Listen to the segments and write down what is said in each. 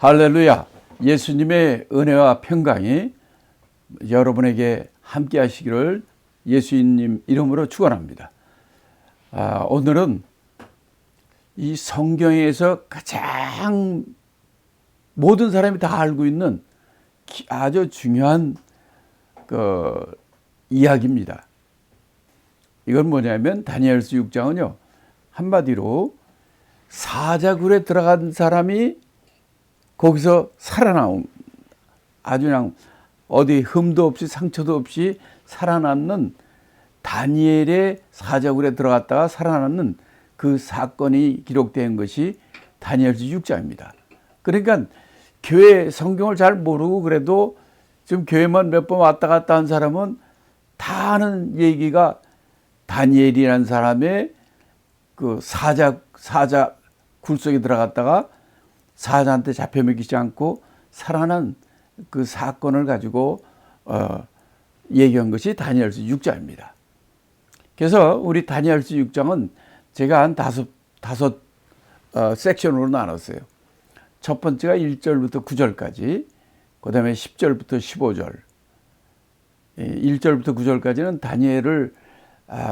할렐루야. 예수님의 은혜와 평강이 여러분에게 함께 하시기를 예수님 이름으로 축원합니다. 오늘은 이 성경에서 가장 모든 사람이 다 알고 있는 아주 중요한 이야기입니다. 이건 뭐냐면 다니엘서 6장은요. 한마디로 사자굴에 들어간 사람이 거기서 살아나온, 아주 그냥 어디 흠도 없이 상처도 없이 살아남는, 다니엘의 사자굴에 들어갔다가 살아남는 그 사건이 기록된 것이 다니엘서 6장입니다. 그러니까 교회 성경을 잘 모르고 그래도 지금 교회만 몇 번 왔다 갔다 한 사람은 다 아는 얘기가 다니엘이라는 사람의 그 사자 굴 속에 들어갔다가 사자한테 잡혀 먹히지 않고 살아난 그 사건을 가지고 얘기한 것이 다니엘서 6장입니다. 그래서 우리 다니엘서 6장은 제가 한 다섯 섹션으로 나눴어요. 첫 번째가 1절부터 9절까지, 그 다음에 10절부터 15절. 1절부터 9절까지는 다니엘을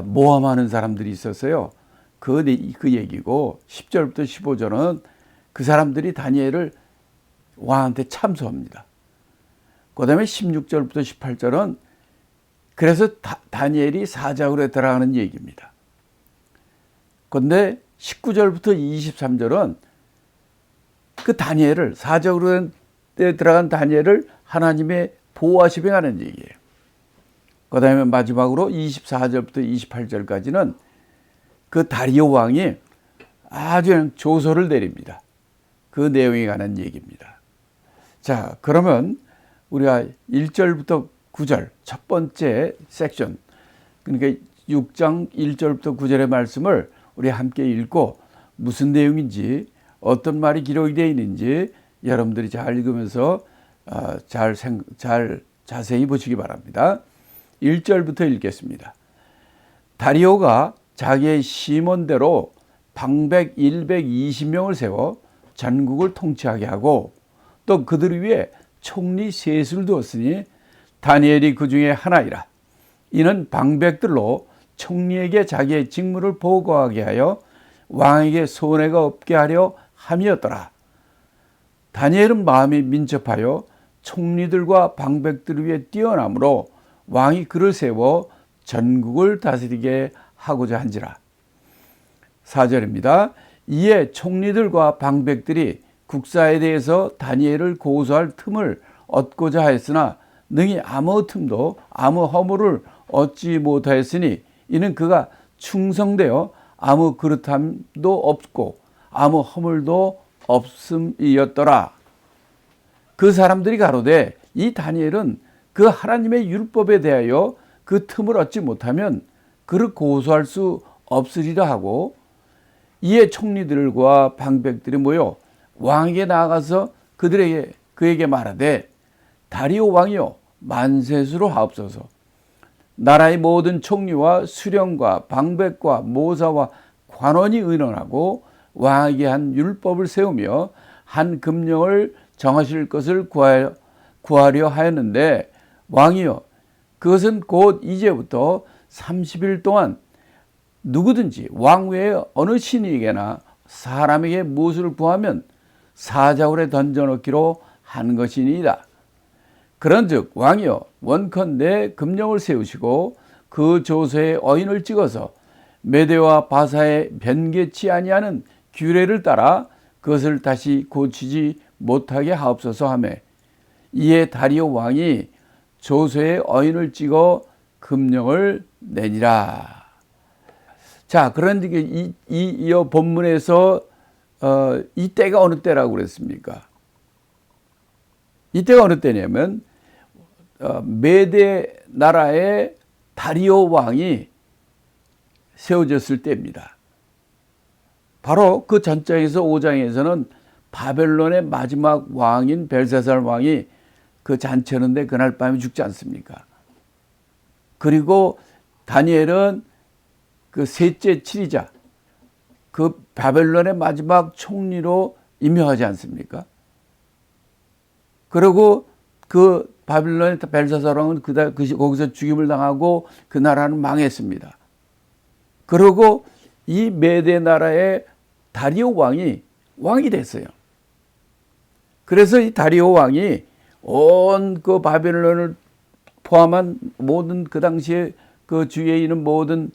모함하는 사람들이 있었어요. 그 얘기고, 10절부터 15절은 그 사람들이 다니엘을 왕한테 참소합니다. 그 다음에 16절부터 18절은 그래서 다니엘이 사자굴에 들어가는 얘기입니다. 그런데 19절부터 23절은 그 다니엘을, 사자굴에 들어간 다니엘을 하나님의 보호하시며 하는 얘기예요. 그 다음에 마지막으로 24절부터 28절까지는 그 다리오 왕이 아주 조서를 내립니다. 그 내용에 관한 얘기입니다. 자, 그러면 우리가 1절부터 9절 첫 번째 섹션, 그러니까 6장 1절부터 9절의 말씀을 우리 함께 읽고 무슨 내용인지, 어떤 말이 기록이 되어 있는지 여러분들이 잘 읽으면서 잘 자세히 보시기 바랍니다. 1절부터 읽겠습니다. 다리오가 자기의 심원대로 방백 120명을 세워 전국을 통치하게 하고 또 그들 위에 총리 셋을 두었으니 다니엘이 그 중에 하나이라. 이는 방백들로 총리에게 자기의 직무를 보고하게 하여 왕에게 손해가 없게 하려 함이었더라. 다니엘은 마음이 민첩하여 총리들과 방백들 위에 뛰어나므로 왕이 그를 세워 전국을 다스리게 하고자 한지라. 4절입니다. 이에 총리들과 방백들이 국사에 대해서 다니엘을 고소할 틈을 얻고자 하였으나 능히 아무 틈도 아무 허물을 얻지 못하였으니 이는 그가 충성되어 아무 그릇함도 없고 아무 허물도 없음이었더라. 그 사람들이 가로되 이 다니엘은 그 하나님의 율법에 대하여 그 틈을 얻지 못하면 그를 고소할 수 없으리라 하고, 이에 총리들과 방백들이 모여 왕에게 나아가서 그에게 말하되 다리오 왕이여 만세수로 하옵소서. 나라의 모든 총리와 수령과 방백과 모사와 관원이 의논하고 왕에게 한 율법을 세우며 한 금령을 정하실 것을 구하려 하였는데 왕이여 그것은 곧 이제부터 30일 동안 누구든지 왕 외에 어느 신에게나 사람에게 무엇을 구하면 사자굴에 던져넣기로 한 것이니이다. 그런즉 왕이여 원컨대 금령을 세우시고 그 조서에 어인을 찍어서 메대와 바사에 변개치 아니하는 규례를 따라 그것을 다시 고치지 못하게 하옵소서 하며, 이에 다리오 왕이 조서에 어인을 찍어 금령을 내니라. 자, 그런데 이 본문에서 이 때가 어느 때라고 그랬습니까? 이때가 어느 때냐면 메대 나라의 다리오 왕이 세워졌을 때입니다. 바로 그 전장에서 5장에서는 바벨론의 마지막 왕인 벨사살 왕이 그 잔치하는데 그날 밤에 죽지 않습니까? 그리고 다니엘은 그 셋째 치리자, 그 바벨론의 마지막 총리로 임명하지 않습니까? 그리고 그 바빌론의 벨사살 왕은 거기서 죽임을 당하고 그 나라는 망했습니다. 그리고 이 메대 나라의 다리오 왕이 됐어요. 그래서 이 다리오 왕이 온 그 바빌론을 포함한 모든 그 당시에 그 주위에 있는 모든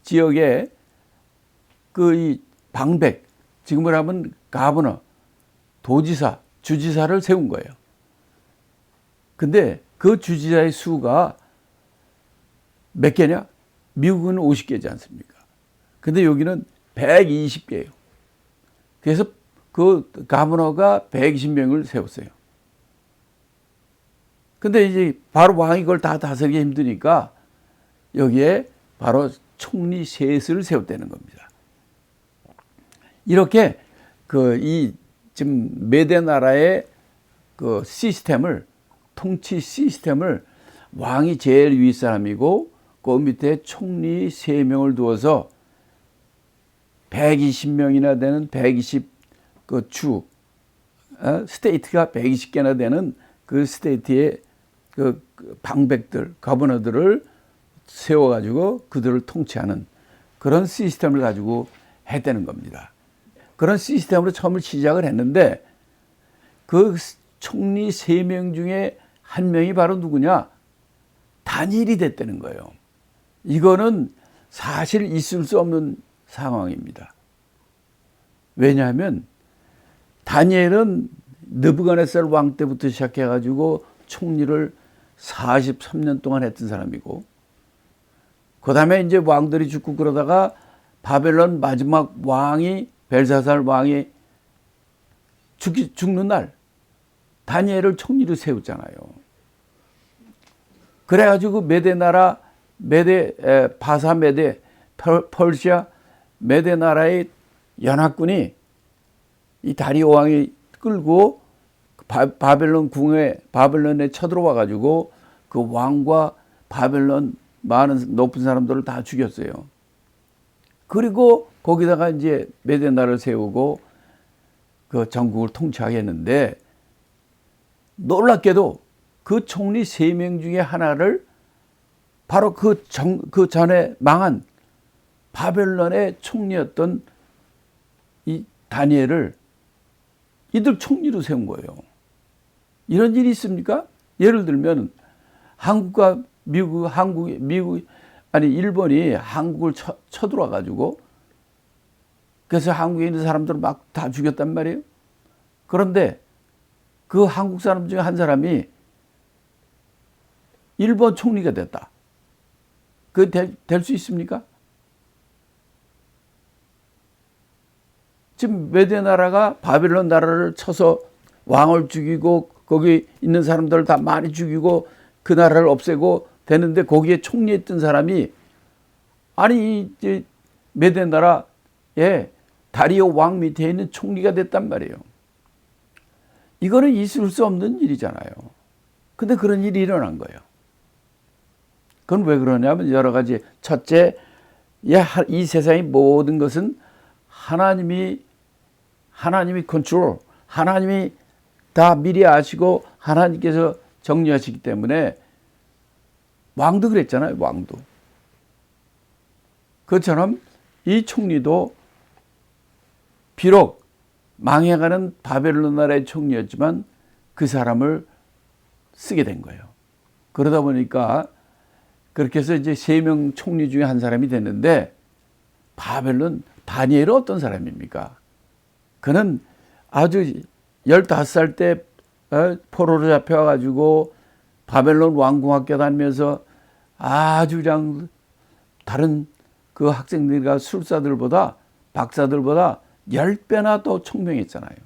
지역에 그 이 방백, 지금으로 하면 가버너, 도지사, 주지사를 세운 거예요. 근데 그 주지사의 수가 몇 개냐? 미국은 50개지 않습니까? 근데 여기는 120개예요. 그래서 그 가버너가 120명을 세웠어요. 근데 이제 바로 왕이 그걸 다 다스리기 힘드니까 여기에 바로 총리 셋을 세웠다는 겁니다. 이렇게 지금 메대 나라의 그 시스템을, 통치 시스템을 왕이 제일 위 사람이고 그 밑에 총리 3명을 두어서 120명이나 되는 120 그 스테이트가 120개나 되는 그 스테이트의 그 방백들, 거버너들을 세워가지고 그들을 통치하는 그런 시스템을 가지고 했다는 겁니다. 그런 시스템으로 처음을 시작을 했는데 그 총리 3명 중에 1명이 바로 누구냐? 다니엘이 됐다는 거예요. 이거는 사실 있을 수 없는 상황입니다. 왜냐하면 다니엘은 느부갓네살 왕 때부터 시작해가지고 총리를 43년 동안 했던 사람이고, 그 다음에 이제 왕들이 죽고 그러다가 바벨론 마지막 왕이 벨사살 왕이 죽는 날 다니엘을 총리로 세웠잖아요. 그래가지고 메대 나라, 바사 메대, 펄시아 메대 나라의 연합군이 이 다리오 왕이 끌고 바벨론에 쳐들어와 가지고 그 왕과 바벨론 많은 높은 사람들을 다 죽였어요. 그리고 거기다가 이제 메대 나라를 세우고 그 전국을 통치하게 했는데, 놀랍게도 그 총리 3명 중에 하나를 바로 그 전에 망한 바벨론의 총리였던 이 다니엘을 이들 총리로 세운 거예요. 이런 일이 있습니까? 예를 들면 한국과 일본이 한국을 쳐들어와 가지고 그래서 한국에 있는 사람들을 막 다 죽였단 말이에요. 그런데 그 한국 사람 중에 한 사람이 일본 총리가 됐다. 그게 될 수 있습니까? 지금 메대 나라가 바벨론 나라를 쳐서 왕을 죽이고 거기 있는 사람들을 다 많이 죽이고 그 나라를 없애고 되는데, 거기에 총리했던 사람이 아니 이제 메대 나라에 다리오 왕 밑에 있는 총리가 됐단 말이에요. 이거는 있을 수 없는 일이잖아요. 근데 그런 일이 일어난 거예요. 그건 왜 그러냐면 여러 가지. 첫째, 이 세상의 모든 것은 하나님이 컨트롤, 하나님이 다 미리 아시고 하나님께서 정리하시기 때문에, 왕도 그랬잖아요. 왕도. 그것처럼 이 총리도 비록 망해가는 바벨론 나라의 총리였지만 그 사람을 쓰게 된 거예요. 그러다 보니까 그렇게 해서 이제 3명 총리 중에 한 사람이 됐는데, 바벨론 다니엘은 어떤 사람입니까? 그는 아주 15살 때 포로로 잡혀가지고 바벨론 왕궁학교 다니면서 아주 그냥 다른 그 학생들과 술사들보다, 박사들보다 10배나 더 총명했잖아요.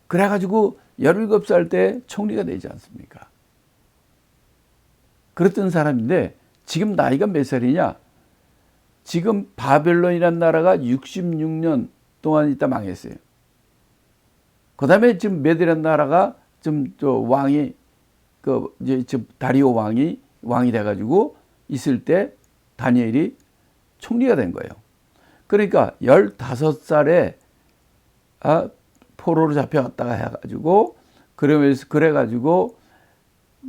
그래가지고 17살 때 총리가 되지 않습니까? 그랬던 사람인데 지금 나이가 몇 살이냐? 지금 바벨론이라는 나라가 66년 동안 있다 망했어요. 그 다음에 지금 메대라는 나라가 좀 왕이 이제 다리오 왕이 돼가지고 있을 때 다니엘이 총리가 된 거예요. 그러니까 15살에 포로로 잡혀갔다가 해가지고 그러면서 그래가지고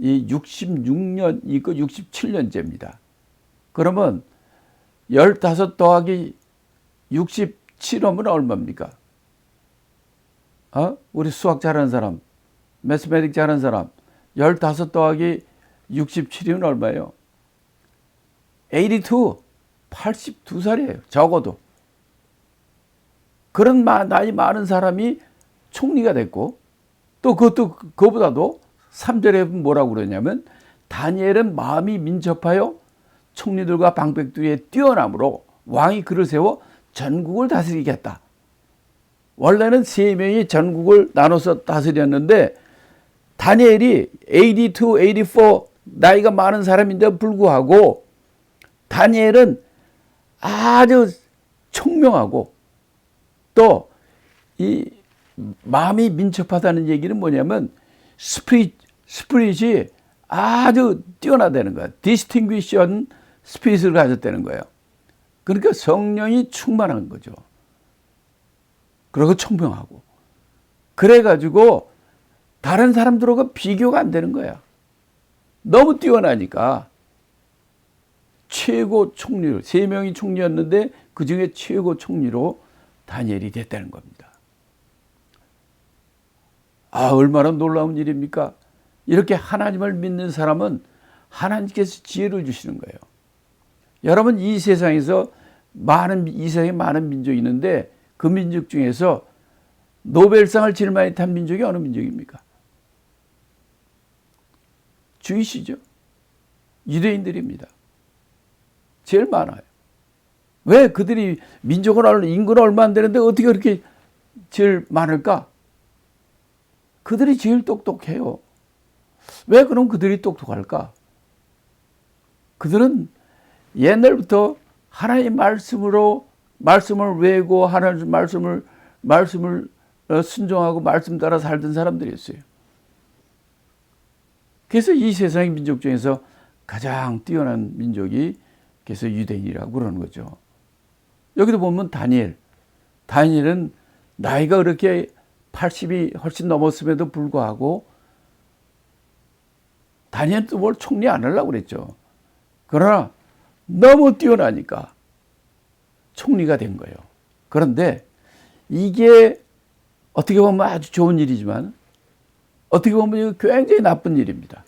이 66년 이거 67년째입니다. 그러면 15 더하기 67하면 얼마입니까? 우리 수학 잘하는 사람, 매스매틱 잘하는 사람, 15 더하기 67이면 얼마예요? 82, 82살이에요. 적어도. 그런 나이 많은 사람이 총리가 됐고, 또 그보다도 3절에 뭐라고 그러냐면, 다니엘은 마음이 민첩하여 총리들과 방백들의 뛰어남으로 왕이 그를 세워 전국을 다스리겠다. 원래는 3명이 전국을 나눠서 다스렸는데, 다니엘이 82, 84 나이가 많은 사람인데 불구하고 다니엘은 아주 총명하고 또 이 마음이 민첩하다는 얘기는 뭐냐면 스피릿이 아주 뛰어나다는 거야. 디스팅귀션 스피릿을 가졌다는 거예요. 그러니까 성령이 충만한 거죠. 그리고 총명하고. 그래가지고 다른 사람들하고 비교가 안 되는 거야. 너무 뛰어나니까 최고 총리로 3명이 총리였는데 그중에 최고 총리로 다니엘이 됐다는 겁니다. 얼마나 놀라운 일입니까? 이렇게 하나님을 믿는 사람은 하나님께서 지혜를 주시는 거예요. 여러분, 이 세상에서 이 세상에 많은 민족이 있는데 그 민족 중에서 노벨상을 제일 많이 탄 민족이 어느 민족입니까? 주이시죠. 유대인들입니다. 제일 많아요. 왜 그들이 인구는 얼마 안 되는데 어떻게 그렇게 제일 많을까? 그들이 제일 똑똑해요. 왜 그럼 그들이 똑똑할까? 그들은 옛날부터 하나님의 말씀을 외우고 하나님 말씀을 순종하고 말씀 따라 살던 사람들이었어요. 그래서 이 세상의 민족 중에서 가장 뛰어난 민족이 그래서 유대인이라고 그러는 거죠. 여기도 보면 다니엘은 나이가 그렇게 80이 훨씬 넘었음에도 불구하고 다니엘도 뭘 총리 안 하려고 그랬죠. 그러나 너무 뛰어나니까 총리가 된 거예요. 그런데 이게 어떻게 보면 아주 좋은 일이지만 어떻게 보면 굉장히 나쁜 일입니다.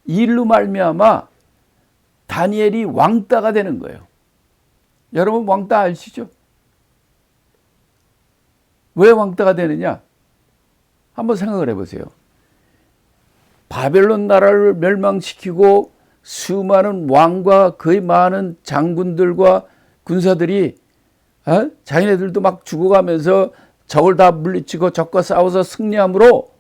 이 일로 말미암아 다니엘이 왕따가 되는 거예요. 여러분 왕따 아시죠? 왜 왕따가 되느냐? 한번 생각을 해보세요. 바벨론 나라를 멸망시키고 수많은 왕과 거의 많은 장군들과 군사들이 자기네들도 막 죽어가면서 적을 다 물리치고 적과 싸워서 승리함으로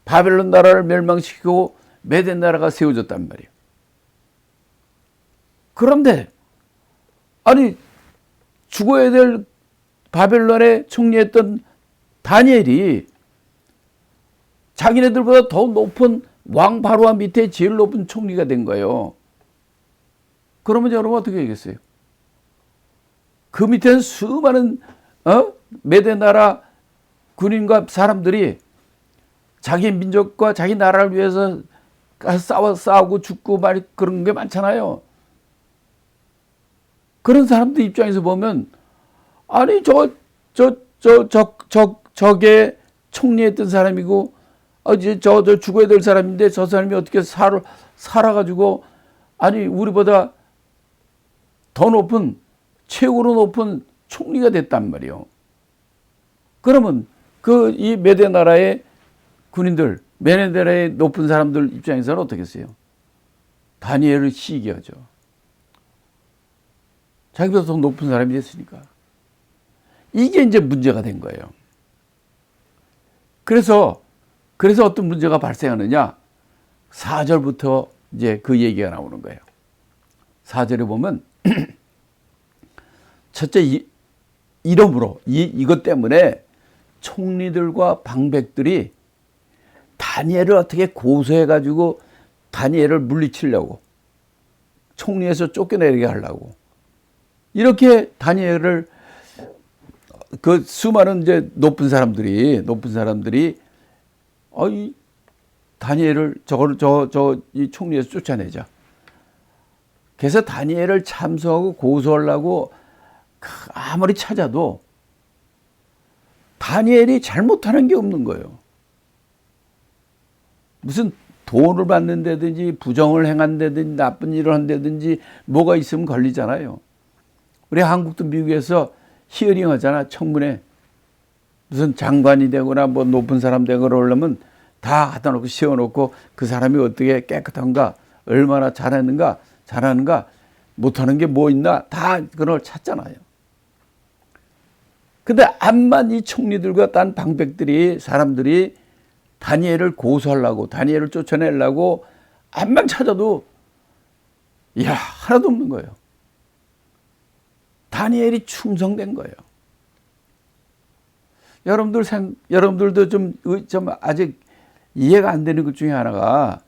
바벨론 나라를 멸망시키고 메대 나라가 세워졌단 말이에요. 그런데 죽어야 될 바벨론에 총리했던 다니엘이 자기네들보다 더 높은 왕 바로와 밑에 제일 높은 총리가 된 거예요. 그러면 여러분 어떻게 하겠어요? 그 밑에는 수많은 메대 나라 군인과 사람들이 자기 민족과 자기 나라를 위해서 싸우고 죽고 그런 게 많잖아요. 그런 사람들 입장에서 보면 저게 총리했던 사람이고 저 죽어야 될 사람인데 저 사람이 어떻게 살아가지고 우리보다 더 높은 최고로 높은 총리가 됐단 말이에요. 그러면 이 메대 나라의 군인들, 메대 나라의 높은 사람들 입장에서는 어떻겠어요? 다니엘을 시기하죠. 자기보다 더 높은 사람이 됐으니까. 이게 이제 문제가 된 거예요. 그래서 어떤 문제가 발생하느냐? 4절부터 이제 그 얘기가 나오는 거예요. 4절에 보면 첫째 이름으로 이것 때문에 총리들과 방백들이 다니엘을 어떻게 고소해가지고 다니엘을 물리치려고 총리에서 쫓겨내게 하려고 이렇게 다니엘을 그 수많은 이제 높은 사람들이 이 다니엘을 이 총리에서 쫓아내자. 그래서 다니엘을 참소하고 고소하려고 아무리 찾아도 다니엘이 잘못하는 게 없는 거예요. 무슨 돈을 받는다든지 부정을 행한다든지 나쁜 일을 한다든지 뭐가 있으면 걸리잖아요. 우리 한국도 미국에서 히어링 하잖아. 청문회. 무슨 장관이 되거나 뭐 높은 사람 되거나 그러려면 다 갖다 놓고 씌워놓고 그 사람이 어떻게 깨끗한가, 얼마나 잘하는가, 못하는 게 뭐 있나 다 그런 걸 찾잖아요. 근데 암만 이 총리들과 딴 방백들이 사람들이 다니엘을 고소하려고 다니엘을 쫓아내려고 암만 찾아도 하나도 없는 거예요. 다니엘이 충성된 거예요. 여러분들도 좀 아직 이해가 안 되는 것 중에 하나가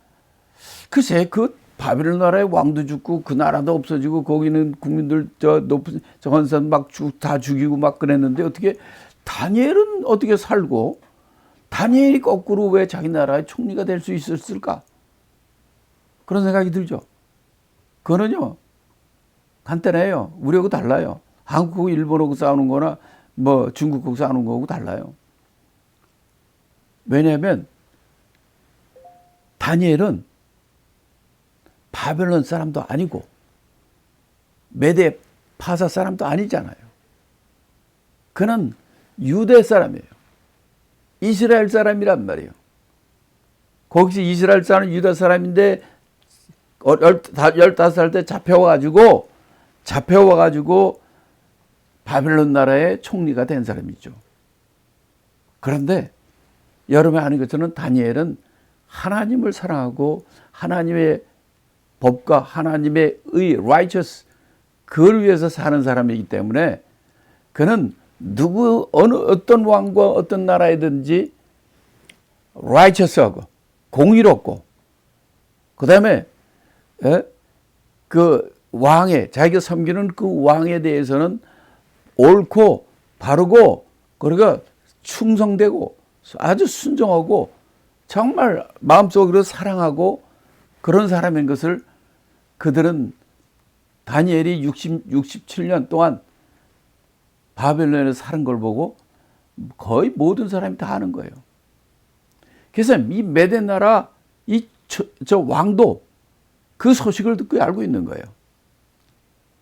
글쎄 그 바벨론 나라의 왕도 죽고 그 나라도 없어지고 거기는 국민들 높은 헌산 막 다 죽이고 막 그랬는데 어떻게 다니엘은 어떻게 살고 다니엘이 거꾸로 왜 자기 나라의 총리가 될 수 있었을까? 그런 생각이 들죠. 그거는요 간단해요. 우리하고 달라요. 한국하고 일본하고 싸우는 거나 뭐 중국하고 싸우는 거하고 달라요. 왜냐하면 다니엘은 바벨론 사람도 아니고 메데 파사 사람도 아니잖아요. 그는 유대 사람이에요. 이스라엘 사람이란 말이에요. 거기서 이스라엘 사람 유다 사람인데 15살 때 잡혀와가지고 바벨론 나라의 총리가 된 사람이죠. 그런데 여러분이 아는 것처럼 다니엘은 하나님을 사랑하고 하나님의 법과 하나님의 의, righteous, 그걸 위해서 사는 사람이기 때문에 그는 어떤 왕과 어떤 나라이든지 righteous하고 공의롭고 그 다음에 그 왕에 자기가 섬기는 그 왕에 대해서는 옳고 바르고 그러니까 충성되고 아주 순종하고 정말 마음속으로 사랑하고 그런 사람인 것을 그들은 다니엘이 67년 동안 바벨론에서 사는 걸 보고 거의 모든 사람이 다 아는 거예요. 그래서 이 메대 나라 저 왕도 그 소식을 듣고 알고 있는 거예요.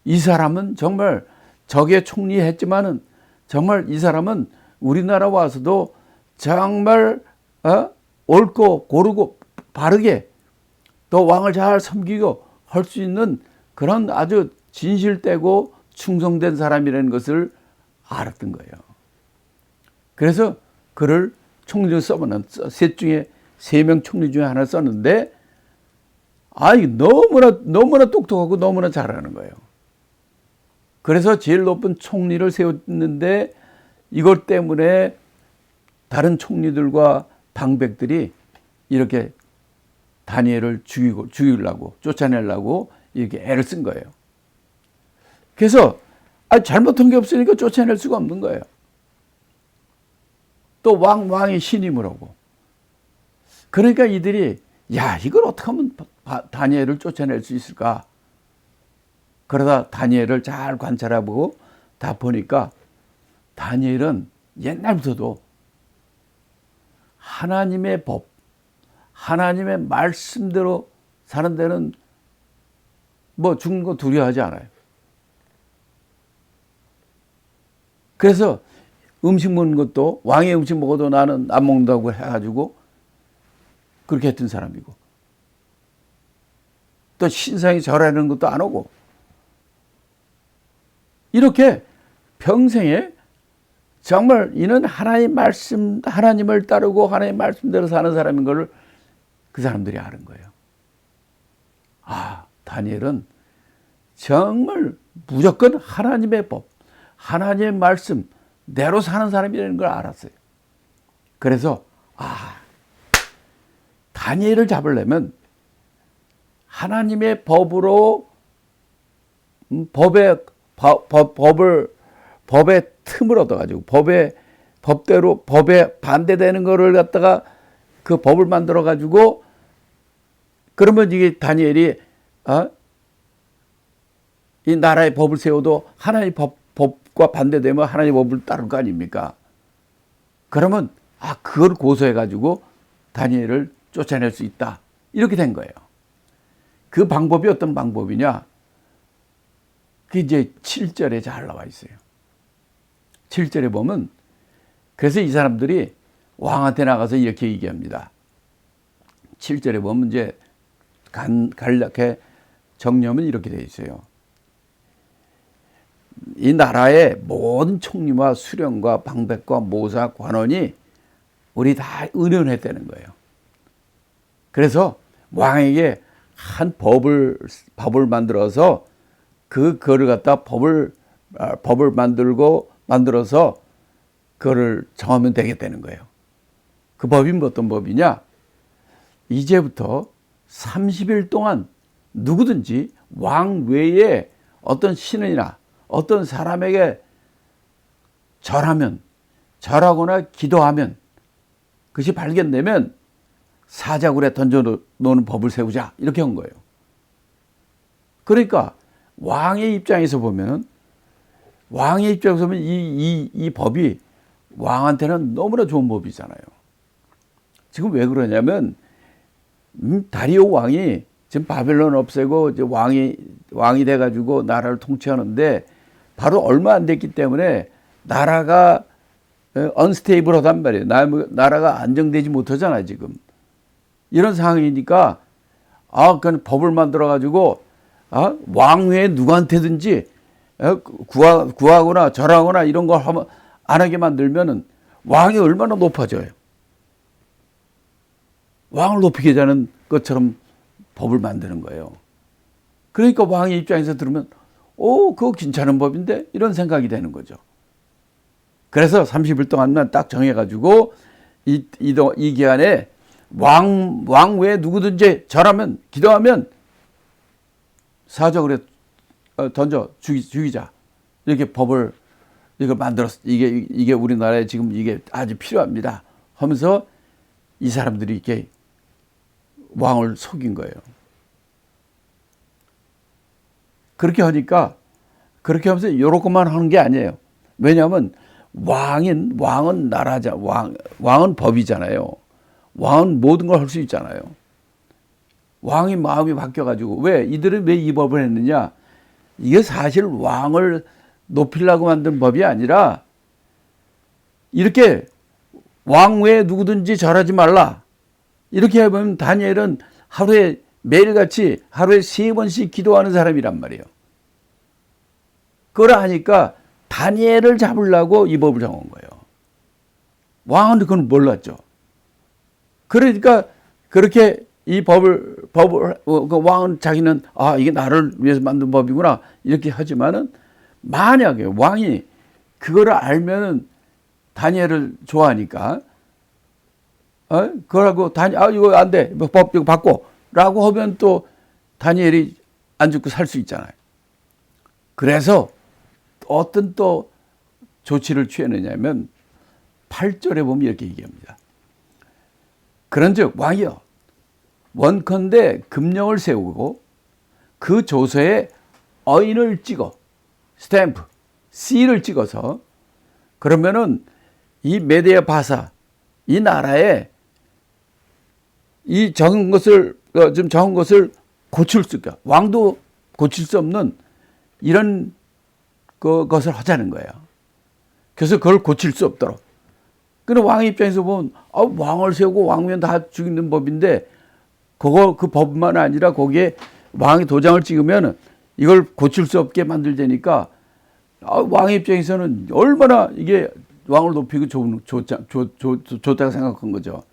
이 사람은 정말 적의 총리했지만은 정말 이 사람은 우리나라 와서도 정말 옳고 고르고 바르게 또 왕을 잘 섬기고 할 수 있는 그런 아주 진실되고 충성된 사람이라는 것을 알았던 거예요. 그래서 그를 총리로 써보는 셋 중에 3명 총리 중에 하나 썼는데 너무나 똑똑하고 너무나 잘하는 거예요. 그래서 제일 높은 총리를 세웠는데 이것 때문에 다른 총리들과 방백들이 이렇게 다니엘을 죽이려고 쫓아내려고 이렇게 애를 쓴 거예요. 그래서 잘못한 게 없으니까 쫓아낼 수가 없는 거예요. 또 왕이 신임을 하고. 그러니까 이들이 이걸 어떻게 하면 다니엘을 쫓아낼 수 있을까? 그러다 다니엘을 잘 관찰해보고 다 보니까 다니엘은 옛날부터도 하나님의 법, 하나님의 말씀대로 사는 데는 뭐 죽는 거 두려워하지 않아요. 그래서 음식 먹는 것도 왕의 음식 먹어도 나는 안 먹는다고 해가지고 그렇게 했던 사람이고 또 신상이 절하는 것도 안 오고 이렇게 평생에 정말 이는 하나님 말씀, 하나님을 따르고 하나님 말씀대로 사는 사람인 걸 그 사람들이 아는 거예요. 다니엘은 정말 무조건 하나님의 법, 하나님의 말씀대로 사는 사람이라는 걸 알았어요. 그래서 다니엘을 잡으려면 하나님의 법으로 법의 틈을 얻어가지고 법에 반대되는 거를 갖다가 그 법을 만들어 가지고 그러면 이게 다니엘이 이 나라의 법을 세워도 하나님의 법과 반대되면 하나님의 법을 따를 거 아닙니까? 그러면 그걸 고소해 가지고 다니엘을 쫓아낼 수 있다. 이렇게 된 거예요. 그 방법이 어떤 방법이냐? 그게 이제 7절에 잘 나와 있어요. 7절에 보면 그래서 이 사람들이 왕한테 나가서 이렇게 얘기합니다. 7절에 보면 이제 간략하게 정리하면 이렇게 되어 있어요. 이 나라의 모든 총리와 수령과 방백과 모사 관원이 우리 다 의논했다는 거예요. 그래서 왕에게 한 법을 만들어서 그거를 갖다 법을 만들어서 그거를 정하면 되겠다는 거예요. 그 법이 어떤 법이냐? 이제부터 30일 동안 누구든지 왕 외에 어떤 신이나 어떤 사람에게 절하거나 기도하면 그것이 발견되면 사자굴에 던져놓는 법을 세우자 이렇게 한 거예요. 그러니까 왕의 입장에서 보면 이 법이 왕한테는 너무나 좋은 법이잖아요. 지금 왜 그러냐면 다리오 왕이 지금 바벨론 없애고 이제 왕이 돼가지고 나라를 통치하는데 바로 얼마 안 됐기 때문에 나라가 언스테이블하단 말이에요. 나라가 안정되지 못하잖아요, 지금. 이런 상황이니까, 그건 법을 만들어가지고, 왕 외에 누구한테든지, 구하거나 절하거나 이런 걸 안 하게 만들면은 왕이 얼마나 높아져요. 왕을 높이게 하는 것처럼 법을 만드는 거예요. 그러니까 왕의 입장에서 들으면, 그거 괜찮은 법인데? 이런 생각이 되는 거죠. 그래서 30일 동안만 딱 정해가지고 이 기간에 왕 외에 누구든지 절하면 기도하면 사적으로 던져 죽이자. 이렇게 법을 이거 만들었어. 이게 우리나라에 지금 이게 아주 필요합니다. 하면서 이 사람들이 이렇게 왕을 속인 거예요. 그렇게 하면서 이렇게만 하는 게 아니에요. 왜냐하면 왕은 나라자, 왕은 법이잖아요. 왕은 모든 걸 할 수 있잖아요. 왕이 마음이 바뀌어가지고, 이들은 왜 이 법을 했느냐? 이게 사실 왕을 높이려고 만든 법이 아니라, 이렇게 왕 외에 누구든지 절하지 말라. 이렇게 해보면 다니엘은 매일같이 하루에 3번씩 기도하는 사람이란 말이에요. 그걸 하니까 다니엘을 잡으려고 이 법을 정한 거예요. 왕은 그건 몰랐죠. 그러니까 그렇게 이 법을 왕은 자기는 이게 나를 위해서 만든 법이구나 이렇게 하지만은 만약에 왕이 그거를 알면은 다니엘을 좋아하니까 그러고 이거 안 돼. 법 이거 바꿔라고 하면 또 다니엘이 안 죽고 살 수 있잖아요. 그래서 어떤 또 조치를 취했느냐면 8절에 보면 이렇게 얘기합니다. 그런즉 왕이여 원컨대 금령을 세우고 그 조서에 어인을 찍어 스탬프, C를 찍어서 그러면은 이 메데아 바사 이 나라에 이 적은 것을 고칠 수 있다. 왕도 고칠 수 없는 이런 것을 하자는 거예요. 그래서 그걸 고칠 수 없도록. 그럼 왕의 입장에서 보면 왕을 세우고 왕면 다 죽이는 법인데 그 법만 아니라 거기에 왕이 도장을 찍으면 이걸 고칠 수 없게 만들자니까 왕의 입장에서는 얼마나 이게 왕을 높이고 좋다고 생각한 거죠.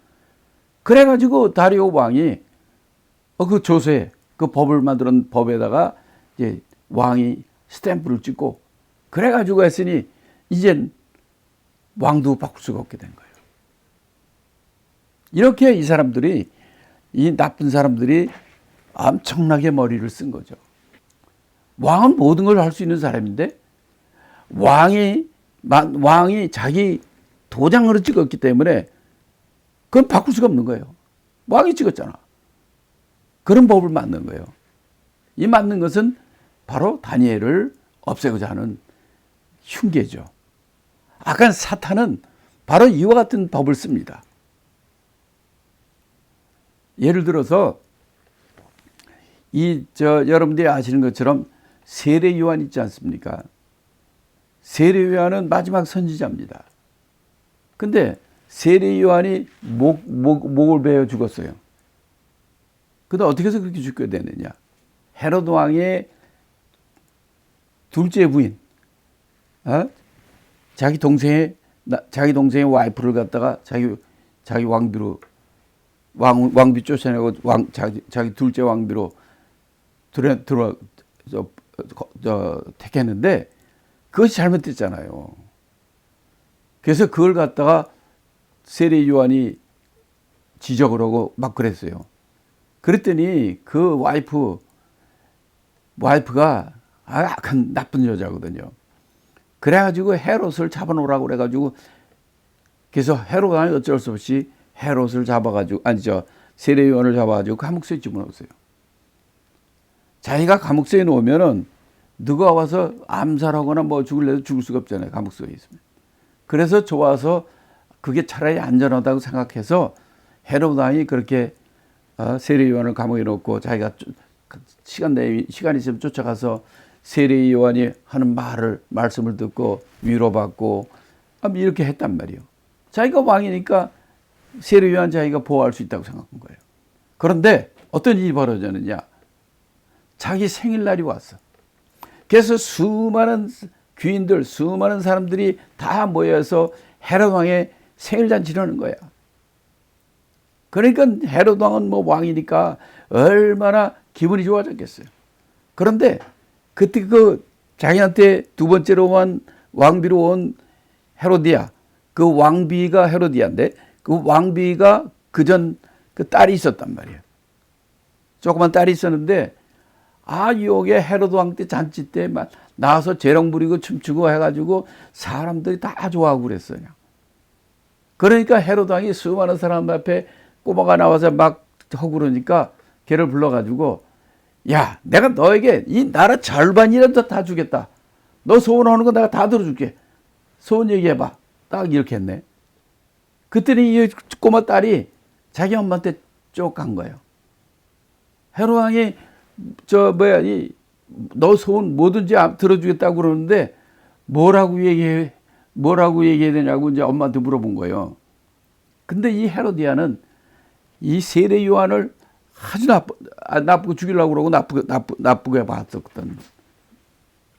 그래가지고 다리오 왕이 그 조서에 그 법을 만드는 법에다가 이제 왕이 스탬프를 찍고 그래가지고 했으니 이젠 왕도 바꿀 수가 없게 된 거예요. 이렇게 이 나쁜 사람들이 엄청나게 머리를 쓴 거죠. 왕은 모든 걸 할 수 있는 사람인데 왕이 자기 도장으로 찍었기 때문에 그건 바꿀 수가 없는 거예요. 왕이 찍었잖아. 그런 법을 만든 거예요. 이 만든 것은 바로 다니엘을 없애고자 하는 흉계죠. 악한 사탄은 바로 이와 같은 법을 씁니다. 예를 들어서 여러분들이 아시는 것처럼 세례 요한 있지 않습니까? 세례 요한은 마지막 선지자입니다. 근데 세례 요한이 목을 베어 죽었어요. 근데 어떻게 해서 그렇게 죽게 되느냐? 헤로드 왕의 둘째 부인, 자기 동생의 와이프를 갖다가 자기 왕비로 왕비 쫓아내고 자기 둘째 왕비로 택했는데 그것이 잘못됐잖아요. 그래서 그걸 갖다가 세례 요한이 지적을 하고 막 그랬어요. 그랬더니 그 와이프가 악한 나쁜 여자거든요. 그래가지고 헤롯을 잡아놓으라고 그래가지고 그래서 헤롯 왕이 어쩔 수 없이 헤롯을 잡아가지고 세례 요한을 잡아가지고 감옥소에 집어넣었어요. 자기가 감옥소에 놓으면은 누가 와서 암살하거나 뭐 죽을래도 죽을 수가 없잖아요. 감옥소에 있으면. 그래서 좋아서 그게 차라리 안전하다고 생각해서 헤롯 왕이 그렇게 세례 요한을 감옥에 넣고 자기가 시간이 있으면 쫓아가서 세례 요한이 하는 말씀을 듣고 위로받고 이렇게 했단 말이에요. 자기가 왕이니까 세례 요한 자기가 보호할 수 있다고 생각한 거예요. 그런데 어떤 일이 벌어졌느냐? 자기 생일날이 왔어. 그래서 수많은 귀인들, 수많은 사람들이 다 모여서 헤롯 왕의 생일잔치를 하는 거야. 그러니까 헤롯 왕은 뭐 왕이니까 얼마나 기분이 좋아졌겠어요. 그런데 그때 자기한테 두 번째로 왕비로 온 헤로디아, 그 왕비가 헤로디아인데 그 왕비가 그전 그 딸이 있었단 말이에요. 조그만 딸이 있었는데 요게 헤로드 왕 때 잔치 때 막 나와서 재롱 부리고 춤추고 해가지고 사람들이 다 좋아하고 그랬어요. 그러니까 헤로드 왕이 수많은 사람 앞에 꼬마가 나와서 막 하고 그러니까 걔를 불러가지고 야, 내가 너에게 이 나라 절반이라도 다 주겠다. 너 소원하는 거 내가 다 들어줄게. 소원 얘기해봐. 딱 이렇게 했네. 그랬더니 이 꼬마 딸이 자기 엄마한테 쭉 간 거예요. 헤롯 왕이 너 소원 뭐든지 들어주겠다고 그러는데 뭐라고 얘기해야 되냐고 이제 엄마한테 물어본 거예요. 근데 이 헤로디아는 이 세례 요한을 아주 나쁘게 죽이려고 그러고 나쁘게 봤었거든.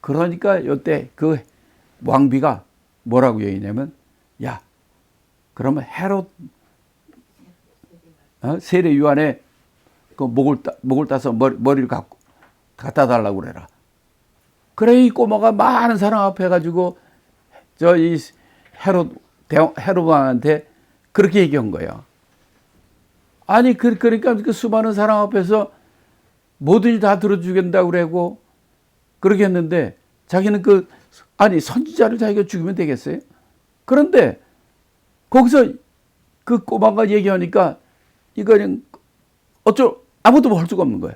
그러니까 이때 그 왕비가 뭐라고 얘기냐면, 야, 그러면 헤롯 세례 요한의 그 목을 따서 머리를 갖다 달라고 그래라. 그래 이 꼬마가 많은 사람 앞에 가지고 이 헤롯 왕한테 그렇게 얘기한 거예요. 아니 그러니까 그 수많은 사람 앞에서 뭐든지 다 들어주겠다고 그러고 그렇게 했는데 자기는 선지자를 자기가 죽이면 되겠어요? 그런데 거기서 그 꼬마가 얘기하니까 이거는 아무도 할 수가 없는 거예요.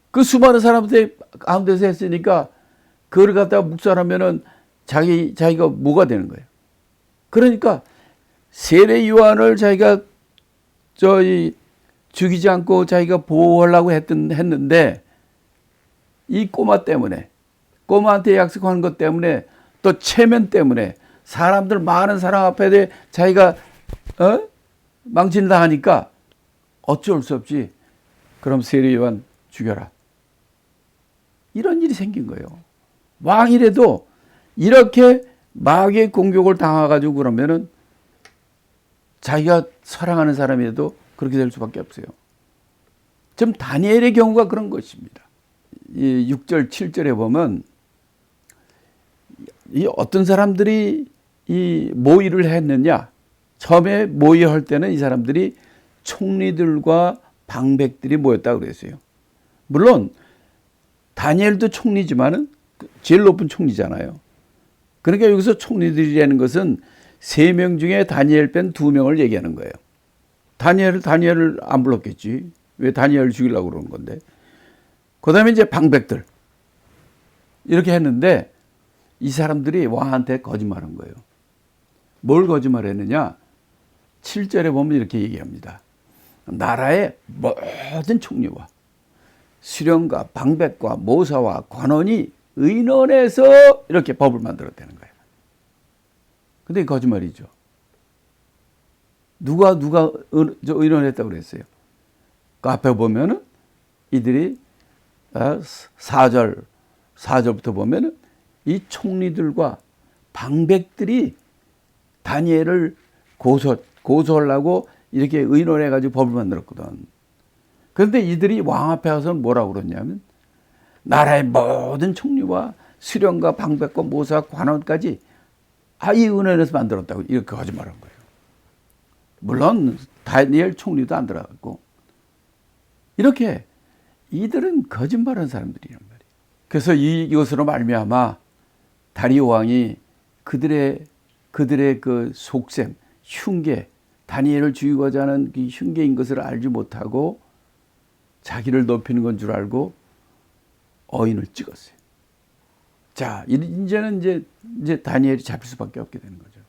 그 수많은 사람들 가운데서 했으니까 그걸 갖다가 묵살하면은 자기가 뭐가 되는 거예요. 그러니까 세례 요한을 자기가 죽이지 않고 자기가 보호하려고 했는데 이 꼬마 때문에 꼬마한테 약속한 것 때문에 또 체면 때문에 사람들 많은 사람 앞에 자기가 망신다 하니까 어쩔 수 없이 그럼 세례 요한 죽여라. 이런 일이 생긴 거예요. 왕이라도 이렇게 마귀의 공격을 당해가지고 그러면은 자기가 사랑하는 사람이라도 그렇게 될 수밖에 없어요. 지금 다니엘의 경우가 그런 것입니다. 이 6절, 7절에 보면 이 어떤 사람들이 이 모의를 했느냐. 처음에 모의할 때는 이 사람들이 총리들과 방백들이 모였다고 그랬어요. 물론 다니엘도 총리지만은 제일 높은 총리잖아요. 그러니까 여기서 총리들이라는 것은 3명 중에 다니엘 뺀 2명을 얘기하는 거예요. 다니엘을 안 불렀겠지. 왜 다니엘을 죽이려고 그러는 건데. 그 다음에 이제 방백들. 이렇게 했는데 이 사람들이 왕한테 거짓말한 거예요. 뭘 거짓말했느냐? 7절에 보면 이렇게 얘기합니다. 나라의 모든 총리와 수령과 방백과 모사와 관원이 의논해서 이렇게 법을 만들었다는 거예요. 근데 거짓말이죠. 누가 의논했다고 그랬어요? 그 앞에 보면은 이들이 4절부터 보면은 이 총리들과 방백들이 다니엘을 고소하려고 이렇게 의논해가지고 법을 만들었거든. 그런데 이들이 왕 앞에 와서는 뭐라고 그러냐면 나라의 모든 총리와 수령과 방백과 모사와 관원까지 이 의논해서 만들었다고 이렇게 거짓말한 거예요. 물론 다니엘 총리도 안 들어갔고 이렇게 이들은 거짓말하는 사람들이란 말이에요. 그래서 이것으로 말미암아 다리오 왕이 그들의 그 속셈, 흉계, 다니엘을 죽이고자 하는 그 흉계인 것을 알지 못하고 자기를 높이는 건 줄 알고 어인을 찍었어요. 자, 이제는 이제 다니엘이 잡힐 수밖에 없게 되는 거죠.